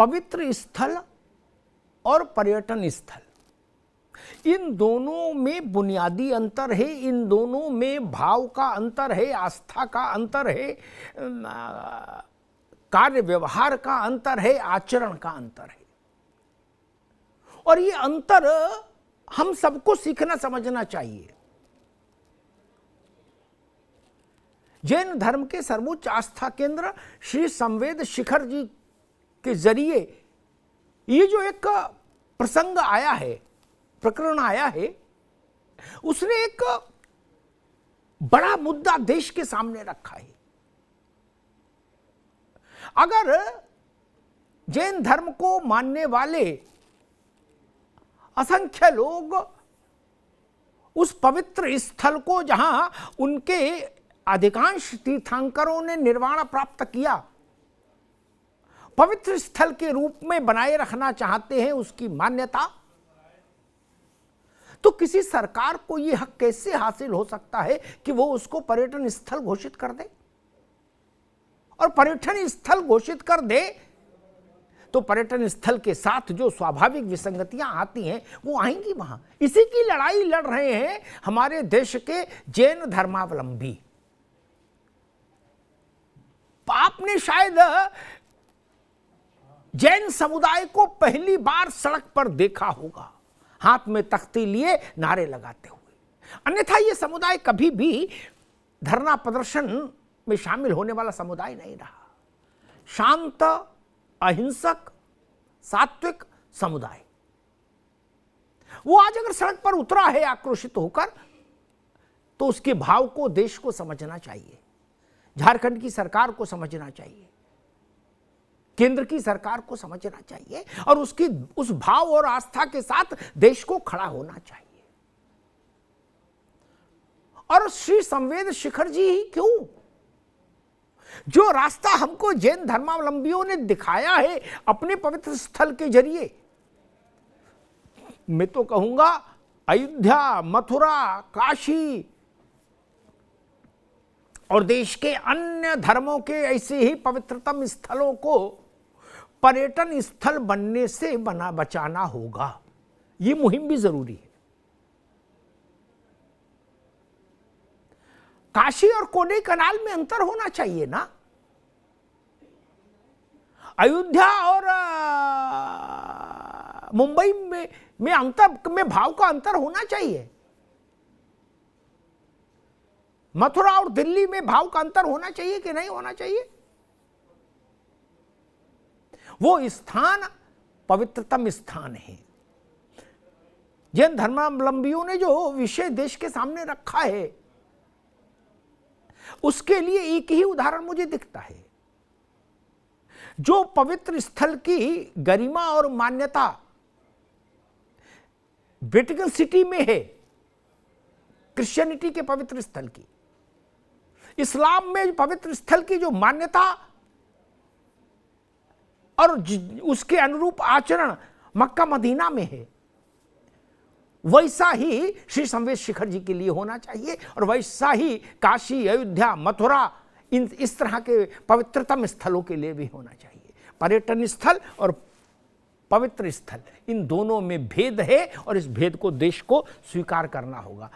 पवित्र स्थल और पर्यटन स्थल, इन दोनों में बुनियादी अंतर है, इन दोनों में भाव का अंतर है, आस्था का अंतर है, कार्य व्यवहार का अंतर है, आचरण का अंतर है। और ये अंतर हम सबको सीखना समझना चाहिए। जैन धर्म के सर्वोच्च आस्था केंद्र श्री संवेद शिखर जी के जरिए ये जो एक प्रसंग आया है, प्रकरण आया है, उसने एक बड़ा मुद्दा देश के सामने रखा है। अगर जैन धर्म को मानने वाले असंख्य लोग उस पवित्र स्थल को, जहां उनके अधिकांश तीर्थंकरों ने निर्वाण प्राप्त किया, पवित्र स्थल के रूप में बनाए रखना चाहते हैं, उसकी मान्यता, तो किसी सरकार को यह हक कैसे हासिल हो सकता है कि वो उसको पर्यटन स्थल घोषित कर दे? और पर्यटन स्थल घोषित कर दे तो पर्यटन स्थल के साथ जो स्वाभाविक विसंगतियां आती हैं वो आएंगी वहां। इसी की लड़ाई लड़ रहे हैं हमारे देश के जैन धर्मावलंबी। आपने शायद जैन समुदाय को पहली बार सड़क पर देखा होगा, हाथ में तख्ती लिए नारे लगाते हुए। अन्यथा यह समुदाय कभी भी धरना प्रदर्शन में शामिल होने वाला समुदाय नहीं रहा। शांत, अहिंसक, सात्विक समुदाय। वो आज अगर सड़क पर उतरा है आक्रोशित होकर, तो उसके भाव को देश को समझना चाहिए, झारखंड की सरकार को समझना चाहिए, केंद्र की सरकार को समझना चाहिए, और उसकी उस भाव और आस्था के साथ देश को खड़ा होना चाहिए। और श्री संवेद शिखर जी ही क्यों, जो रास्ता हमको जैन धर्मावलंबियों ने दिखाया है अपने पवित्र स्थल के जरिए, मैं तो कहूंगा अयोध्या, मथुरा, काशी और देश के अन्य धर्मों के ऐसे ही पवित्रतम स्थलों को पर्यटन स्थल बनने से बचाना होगा। ये मुहिम भी जरूरी है। काशी और कोडई कनाल में अंतर होना चाहिए ना। अयोध्या और मुंबई में अंतर में भाव का अंतर होना चाहिए। मथुरा और दिल्ली में भाव का अंतर होना चाहिए कि नहीं होना चाहिए? वो स्थान पवित्रतम स्थान है। जैन धर्मावलंबियों ने जो विषय देश के सामने रखा है, उसके लिए एक ही उदाहरण मुझे दिखता है। जो पवित्र स्थल की गरिमा और मान्यता वेटिकन सिटी में है, क्रिश्चियनिटी के पवित्र स्थल की, इस्लाम में पवित्र स्थल की जो मान्यता और उसके अनुरूप आचरण मक्का मदीना में है, वैसा ही श्री संवेद शिखर जी के लिए होना चाहिए, और वैसा ही काशी, अयोध्या, मथुरा, इस तरह के पवित्रतम स्थलों के लिए भी होना चाहिए। पर्यटन स्थल और पवित्र स्थल, इन दोनों में भेद है, और इस भेद को देश को स्वीकार करना होगा।